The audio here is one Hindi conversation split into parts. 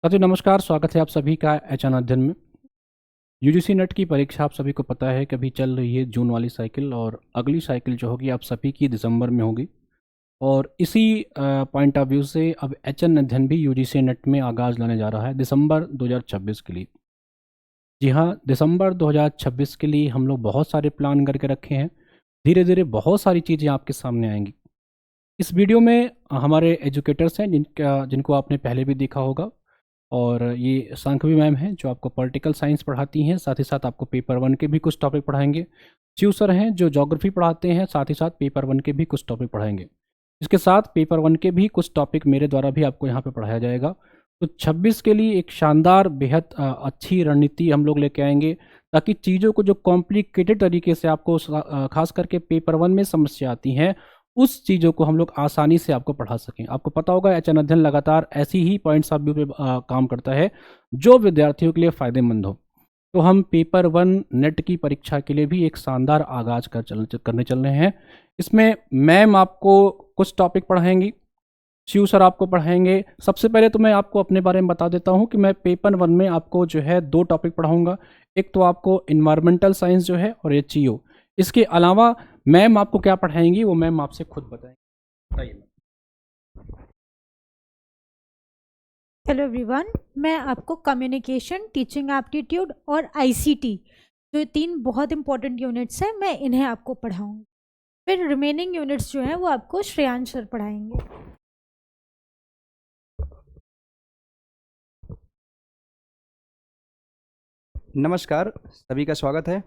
साथियों नमस्कार, स्वागत है आप सभी का एचएन अध्ययन में। यूजीसी नेट की परीक्षा आप सभी को पता है कि अभी चल रही है जून वाली साइकिल, और अगली साइकिल जो होगी आप सभी की दिसंबर में होगी। और इसी पॉइंट ऑफ व्यू से अब एचएन अध्ययन भी यूजीसी नेट में आगाज़ लाने जा रहा है दिसंबर 2026 के लिए। जी हाँ, दिसंबर 2026 के लिए हम लोग बहुत सारे प्लान करके रखे हैं। धीरे धीरे बहुत सारी चीज़ें आपके सामने आएंगी। इस वीडियो में हमारे एजुकेटर्स हैं जिनको आपने पहले भी देखा होगा। और ये सांखवी मैम हैं जो आपको पॉलिटिकल साइंस पढ़ाती हैं, साथ ही साथ आपको पेपर वन के भी कुछ टॉपिक पढ़ाएंगे। शिव सर हैं जो ज्योग्राफी पढ़ाते हैं, साथ ही साथ पेपर वन के भी कुछ टॉपिक पढ़ाएंगे। इसके साथ पेपर वन के भी कुछ टॉपिक मेरे द्वारा भी आपको यहाँ पे पढ़ाया जाएगा। तो 26 के लिए एक शानदार बेहद अच्छी रणनीति हम लोग लेके आएंगे, ताकि चीज़ों को जो कॉम्प्लिकेटेड तरीके से आपको खास करके पेपर वन में समस्या आती हैं, उस चीज़ों को हम लोग आसानी से आपको पढ़ा सकें। आपको पता होगा एचएन अध्ययन लगातार ऐसी ही पॉइंट्स ऑफ व्यू पे काम करता है जो विद्यार्थियों के लिए फ़ायदेमंद हो। तो हम पेपर वन नेट की परीक्षा के लिए भी एक शानदार आगाज़ करने चल रहे हैं। इसमें मैम आपको कुछ टॉपिक पढ़ाएंगी, शिव सर आपको पढ़ाएंगे। सबसे पहले तो मैं आपको अपने बारे में बता देता हूँ कि मैं पेपर वन में आपको जो है 2 टॉपिक पढ़ाऊँगा। एक तो आपको इन्वायरमेंटल साइंस जो है, और एचईओ। इसके अलावा मैम आपको क्या पढ़ाएंगी वो मैम आपसे खुद बताएंगी। बताइए मैम। हेलो एवरीवन, मैं आपको कम्युनिकेशन, टीचिंग एप्टीट्यूड और आईसीटी जो 3 बहुत इंपॉर्टेंट यूनिट्स हैं, मैं इन्हें आपको पढ़ाऊंगी। फिर रिमेनिंग यूनिट्स जो हैं वो आपको श्रेयांश सर पढ़ाएंगे। नमस्कार, सभी का स्वागत है।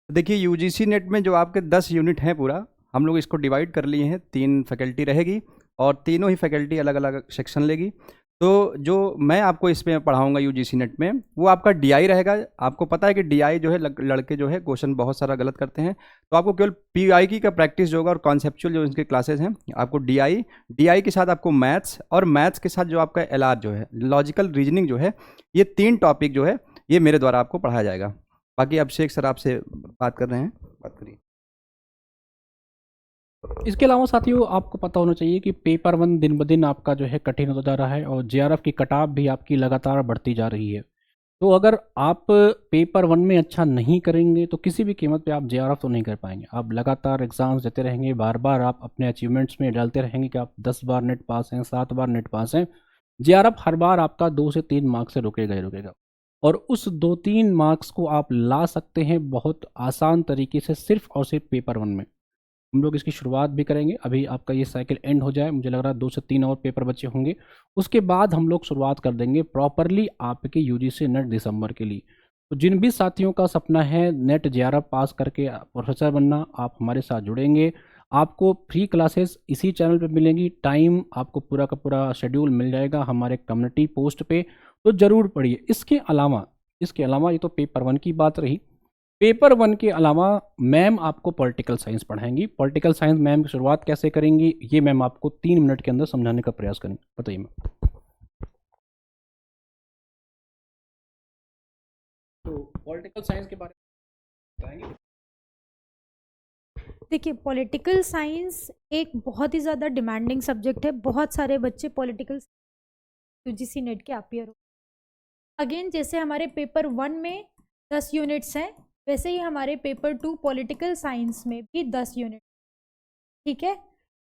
देखिए, यूजीसी नेट में जो आपके 10 यूनिट हैं पूरा, हम लोग इसको डिवाइड कर लिए हैं। 3 फैकल्टी रहेगी और तीनों ही फैकल्टी अलग अलग सेक्शन लेगी। तो जो मैं आपको इसमें पढ़ाऊंगा यूजीसी नेट में, वो आपका डीआई रहेगा। आपको पता है कि डीआई जो है लड़के जो है क्वेश्चन बहुत सारा गलत करते हैं, तो आपको केवल पीआई का प्रैक्टिस जो होगा और कॉन्सेप्चुअल जो इनके क्लासेस हैं, आपको डीआई के साथ आपको मैथ्स, और मैथ्स के साथ जो आपका एलआर जो है, लॉजिकल रीजनिंग जो है, ये 3 टॉपिक जो है ये मेरे द्वारा आपको पढ़ाया जाएगा। बाकी अभिषेक सर आपसे बात कर रहे हैं, बात करिए। इसके अलावा साथियों आपको पता होना चाहिए कि पेपर वन दिन ब दिन आपका जो है कठिन होता जा रहा है, और जेआरएफ की कटाव भी आपकी लगातार बढ़ती जा रही है। तो अगर आप पेपर वन में अच्छा नहीं करेंगे तो किसी भी कीमत पे आप जेआरएफ तो नहीं कर पाएंगे। आप लगातार एग्जाम्स देते रहेंगे, बार बार आप अपने अचीवमेंट्स में डालते रहेंगे कि आप 10 बार नेट पास हैं, 7 बार नेट पास हैं। जेआरएफ हर बार आपका 2 से 3 मार्क्स से रुकेगा ही रुकेगा। और उस 2-3 मार्क्स को आप ला सकते हैं बहुत आसान तरीके से, सिर्फ और सिर्फ पेपर वन में। हम लोग इसकी शुरुआत भी करेंगे। अभी आपका ये साइकिल एंड हो जाए, मुझे लग रहा है 2 से 3 और पेपर बचे होंगे, उसके बाद हम लोग शुरुआत कर देंगे प्रॉपरली आपके यूजीसी नेट दिसंबर के लिए। तो जिन भी साथियों का सपना है नेट जेआरएफ पास करके प्रोफेसर बनना, आप हमारे साथ जुड़ेंगे। आपको फ्री क्लासेस इसी चैनल पे मिलेंगी। टाइम आपको पूरा का पूरा शेड्यूल मिल जाएगा हमारे कम्युनिटी पोस्ट पे, तो ज़रूर पढ़िए। इसके अलावा ये तो पेपर वन की बात रही। पेपर वन के अलावा मैम आपको पॉलिटिकल साइंस पढ़ाएंगी। पॉलिटिकल साइंस मैम की शुरुआत कैसे करेंगी ये मैम आपको 3 मिनट के अंदर समझाने का प्रयास करेंगे। बताइए मैम। तो पॉलिटिकल साइंस के बारे में बताएंगे। देखिए, पॉलिटिकल साइंस एक बहुत ही ज़्यादा डिमांडिंग सब्जेक्ट है। बहुत सारे बच्चे पॉलिटिकल यूजीसी नेट के अपियर हो। अगेन, जैसे हमारे पेपर 1 में 10 यूनिट्स हैं, वैसे ही हमारे पेपर 2 पॉलिटिकल साइंस में भी 10 यूनिट। ठीक है,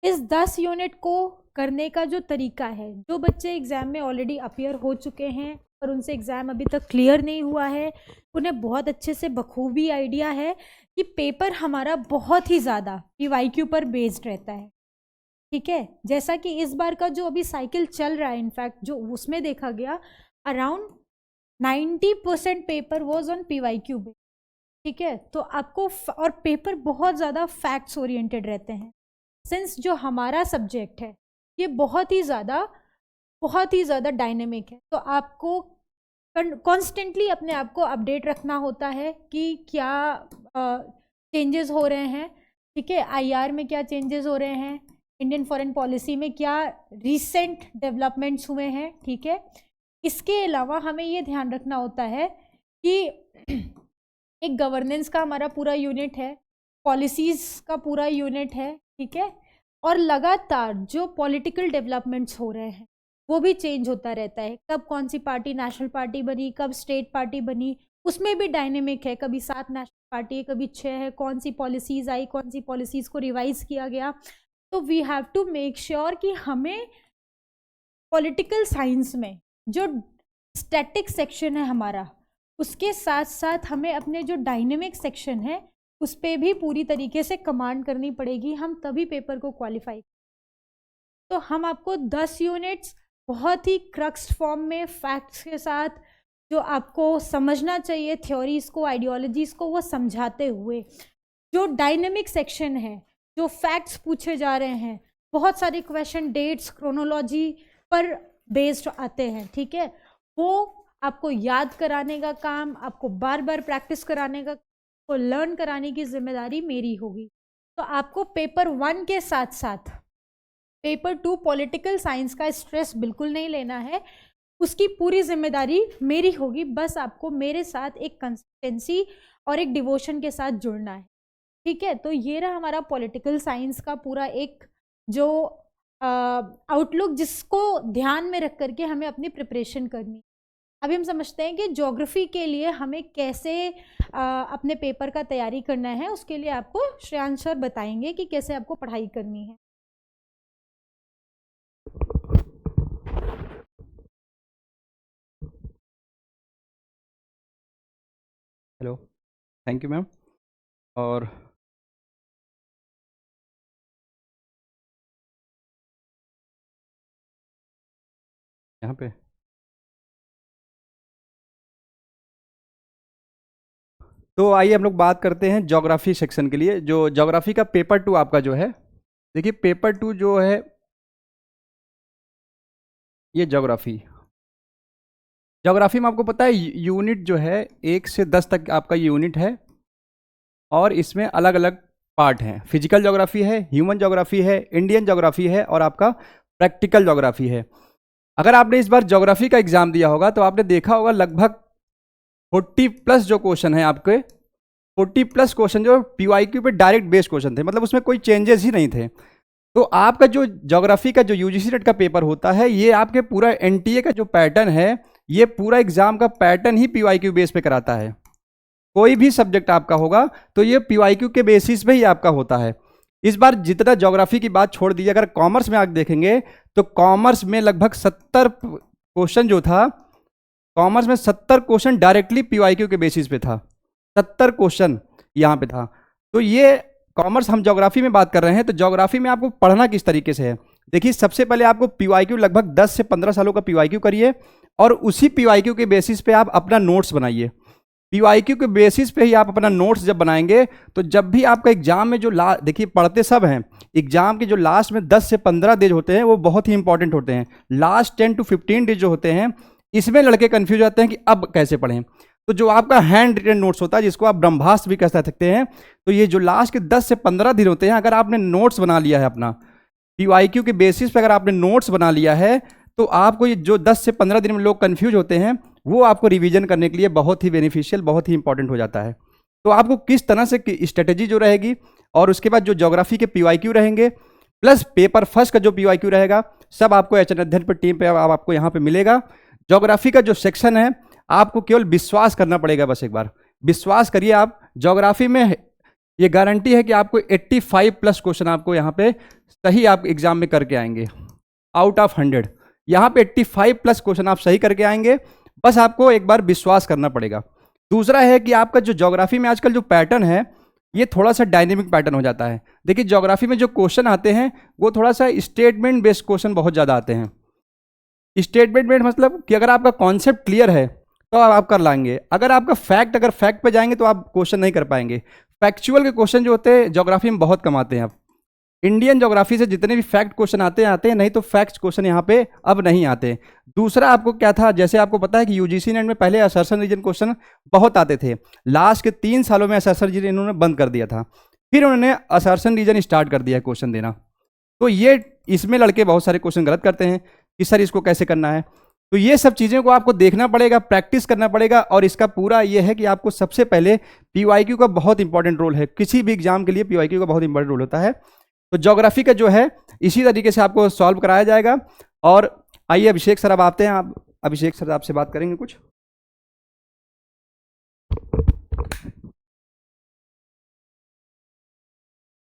इस 10 यूनिट को करने का जो तरीका है, जो बच्चे एग्ज़ाम में ऑलरेडी अपियर हो चुके हैं और उनसे एग्ज़ाम अभी तक क्लियर नहीं हुआ है, उन्हें बहुत अच्छे से बखूबी आइडिया है कि पेपर हमारा बहुत ही ज़्यादा पीवाईक्यू पर बेस्ड रहता है। ठीक है, जैसा कि इस बार का जो अभी साइकिल चल रहा है, इनफैक्ट जो उसमें देखा गया, around 90% paper was on PYQ based. ठीक है, तो आपको और पेपर बहुत ज़्यादा फैक्ट्स ओरिएंटेड रहते हैं। सिंस जो हमारा सब्जेक्ट है ये बहुत ही ज़्यादा डायनेमिक है, तो आपको कॉन्स्टेंटली अपने आप को अपडेट रखना होता है कि क्या चेंजेस हो रहे हैं। ठीक है, आईआर में क्या चेंजेस हो रहे हैं, इंडियन फॉरेन पॉलिसी में क्या रिसेंट डेवलपमेंट्स हुए हैं। ठीक है, इसके अलावा हमें ये ध्यान रखना होता है कि एक गवर्नेंस का हमारा पूरा यूनिट है, पॉलिसीज़ का पूरा यूनिट है। ठीक है, और लगातार जो पॉलिटिकल डेवलपमेंट्स हो रहे हैं वो भी चेंज होता रहता है। कब कौन सी पार्टी नेशनल पार्टी बनी, कब स्टेट पार्टी बनी, उसमें भी डायनेमिक है। कभी 7 नेशनल पार्टी है, कभी 6 है, कौन सी पॉलिसीज़ आई, कौन सी पॉलिसीज़ को रिवाइज किया गया। तो we have to make sure कि हमें पॉलिटिकल साइंस में जो स्टैटिक सेक्शन है हमारा, उसके साथ साथ हमें अपने जो डायनेमिक सेक्शन है उस पर भी पूरी तरीके से कमांड करनी पड़ेगी, हम तभी पेपर को क्वालिफाई। तो हम आपको 10 यूनिट्स बहुत ही क्रक्स फॉर्म में फैक्ट्स के साथ, जो आपको समझना चाहिए थ्योरीज को, आइडियोलॉजीज को, वो समझाते हुए, जो डायनेमिक सेक्शन है, जो फैक्ट्स पूछे जा रहे हैं, बहुत सारे क्वेश्चन डेट्स क्रोनोलॉजी पर बेस्ड आते हैं, ठीक है, वो आपको याद कराने का काम, आपको बार बार प्रैक्टिस कराने का, को लर्न कराने की जिम्मेदारी मेरी होगी। तो आपको पेपर 1 के साथ साथ पेपर 2 पॉलिटिकल साइंस का स्ट्रेस बिल्कुल नहीं लेना है, उसकी पूरी जिम्मेदारी मेरी होगी। बस आपको मेरे साथ एक कंसिस्टेंसी और एक डिवोशन के साथ जुड़ना है, ठीक है। तो ये रहा हमारा पॉलिटिकल साइंस का पूरा एक जो आउटलुक, जिसको ध्यान में रख करके हमें अपनी प्रिपरेशन करनी। अभी हम समझते हैं कि ज्योग्राफी के लिए हमें कैसे अपने पेपर का तैयारी करना है। उसके लिए आपको श्रेयांश सर बताएंगे कि कैसे आपको पढ़ाई करनी है। Hello, thank you ma'am. और यहाँ पे तो आइए हम लोग बात करते हैं ज्योग्राफी सेक्शन के लिए। जो ज्योग्राफी का पेपर 2 आपका जो है, देखिए पेपर 2 जो है ये ज्योग्राफी में आपको पता है यूनिट जो है 1 से 10 तक आपका यूनिट है, और इसमें अलग अलग पार्ट हैं। फिजिकल ज्योग्राफी है, ह्यूमन ज्योग्राफी है, इंडियन ज्योग्राफी है, और आपका प्रैक्टिकल ज्योग्राफी है। अगर आपने इस बार ज्योग्राफी का एग्जाम दिया होगा तो आपने देखा होगा लगभग 40+ जो क्वेश्चन है आपके, 40+ क्वेश्चन जो PYQ पे डायरेक्ट बेस्ड क्वेश्चन थे, मतलब उसमें कोई चेंजेस ही नहीं थे। तो आपका जो ज्योग्राफी का जो UGC नेट का पेपर होता है, ये आपके पूरा NTA का जो पैटर्न है, ये पूरा एग्जाम का पैटर्न ही PYQ बेस पे कराता है। कोई भी सब्जेक्ट आपका होगा तो ये PYQ के बेसिस पे ही आपका होता है। इस बार जितना ज्योग्राफी की बात छोड़ दीजिए, अगर कॉमर्स में आप देखेंगे तो कॉमर्स में लगभग 70 क्वेश्चन जो था, कॉमर्स में 70 क्वेश्चन डायरेक्टली PYQ के बेसिस पे था। 70 क्वेश्चन यहाँ पे था। तो ये कॉमर्स, हम ज्योग्राफी में बात कर रहे हैं, तो ज्योग्राफी में आपको पढ़ना किस तरीके से है। देखिए सबसे पहले आपको PYQ लगभग 10 से 15 सालों का PYQ करिए, और उसी PYQ के बेसिस पे आप अपना नोट्स बनाइए। PYQ के बेसिस पे ही आप अपना नोट्स जब बनाएंगे, तो जब भी आपका एग्जाम में जो देखिए पढ़ते सब हैं, एग्जाम के जो लास्ट में 10 से 15 डेज होते हैं वो बहुत ही इंपॉर्टेंट होते हैं। लास्ट 10 to 15 डेज जो होते हैं, इसमें लड़के कंफ्यूज होते हैं कि अब कैसे पढ़ें। तो जो आपका हैंड रिटन नोट्स होता है, जिसको आप ब्रह्मास्त्र भी कह सकते हैं, तो ये जो लास्ट के 10 से 15 दिन होते हैं, अगर आपने नोट्स बना लिया है अपना PYQ के बेसिस पे, अगर आपने नोट्स बना लिया है, तो आपको ये जो 10 से 15 दिन में लोग कंफ्यूज होते हैं, वो आपको रिवीजन करने के लिए बहुत ही बेनिफिशियल, बहुत ही इंपॉर्टेंट हो जाता है। तो आपको किस तरह से स्ट्रेटेजी जो रहेगी, और उसके बाद जो ज्योग्राफी के PYQ रहेंगे, प्लस पेपर फर्स्ट का जो PYQ रहेगा, सब आपको एचएन अध्ययन पर टीम पे आपको यहाँ पे मिलेगा। ज्योग्राफी का जो सेक्शन है, आपको केवल विश्वास करना पड़ेगा। बस एक बार विश्वास करिए आप, ज्योग्राफी में ये गारंटी है कि आपको 85+ क्वेश्चन आपको यहाँ पे सही आप एग्जाम में करके आएंगे। आउट ऑफ 100 यहाँ पे 85+ क्वेश्चन आप सही करके आएंगे। बस आपको एक बार विश्वास करना पड़ेगा। दूसरा है कि आपका जो ज्योग्राफी में आजकल जो पैटर्न है, ये थोड़ा सा डायनेमिक पैटर्न हो जाता है। देखिए ज्योग्राफी में जो क्वेश्चन आते हैं, वो थोड़ा सा स्टेटमेंट बेस्ड क्वेश्चन बहुत ज़्यादा आते हैं। स्टेटमेंट बेस्ड मतलब कि अगर आपका कॉन्सेप्ट क्लियर है तो आप कर लाएंगे। अगर आपका फैक्ट पे जाएंगे तो आप क्वेश्चन नहीं कर पाएंगे। फैक्चुअल के क्वेश्चन जो होते हैं ज्योग्राफी में बहुत कम आते हैं। अब इंडियन ज्योग्राफी से जितने भी फैक्ट क्वेश्चन आते हैं, नहीं तो फैक्ट क्वेश्चन यहाँ पे अब नहीं आते। दूसरा आपको क्या था, जैसे आपको पता है कि UGC नेट में पहले असर्शन रीजन क्वेश्चन बहुत आते थे। लास्ट के 3 सालों में असर्शन रीजन इन्होंने बंद कर दिया था, फिर उन्होंने असर्शन रीजन स्टार्ट कर दिया है क्वेश्चन देना। तो ये इसमें लड़के बहुत सारे क्वेश्चन गलत करते हैं कि सर इसको कैसे करना है। तो ये सब चीज़ों को आपको देखना पड़ेगा, प्रैक्टिस करना पड़ेगा। और इसका पूरा ये है कि आपको सबसे पहले PYQ का बहुत इंपॉर्टेंट रोल है। किसी भी एग्जाम के लिए PYQ का बहुत इंपॉर्टेंट रोल होता है। तो ज्योग्राफी का जो है इसी तरीके से आपको सॉल्व कराया जाएगा। और आइए अभिषेक सर, अब आते हैं। आप अभिषेक सर आपसे बात करेंगे कुछ।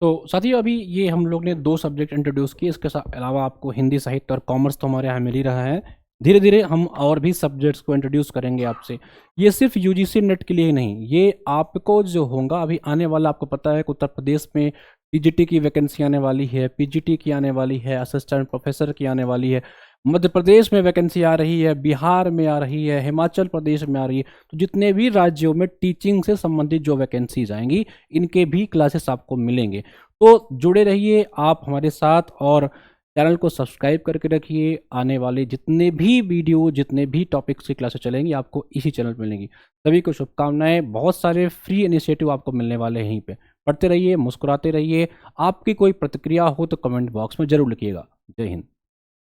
तो साथियों, अभी ये हम लोग ने 2 सब्जेक्ट इंट्रोड्यूस किए, इसके अलावा आपको हिंदी साहित्य और कॉमर्स तो हमारे यहाँ मिल ही रहा है। धीरे धीरे हम और भी सब्जेक्ट्स को इंट्रोड्यूस करेंगे आपसे। ये सिर्फ यूजीसी नेट के लिए ही नहीं, ये आपको जो होगा अभी आने वाला, आपको पता है कि उत्तर प्रदेश में टीजीटी की वैकेंसी आने वाली है, पीजीटी की आने वाली है, असिस्टेंट प्रोफेसर की आने वाली है, मध्य प्रदेश में वैकेंसी आ रही है, बिहार में आ रही है, हिमाचल प्रदेश में आ रही है। तो जितने भी राज्यों में टीचिंग से संबंधित जो वैकेंसीज आएंगी, इनके भी क्लासेस आपको मिलेंगे। तो जुड़े रहिए आप हमारे साथ और चैनल को सब्सक्राइब करके रखिए। आने वाले जितने भी वीडियो, जितने भी टॉपिक्स की क्लासेस चलेंगी, आपको इसी चैनल पर मिलेंगी। सभी को शुभकामनाएं। बहुत सारे फ्री इनिशिएटिव आपको मिलने वाले हैं यहीं पे। पढ़ते रहिए, मुस्कुराते रहिए। आपकी कोई प्रतिक्रिया हो तो कमेंट बॉक्स में जरूर लिखिएगा। जय हिंद।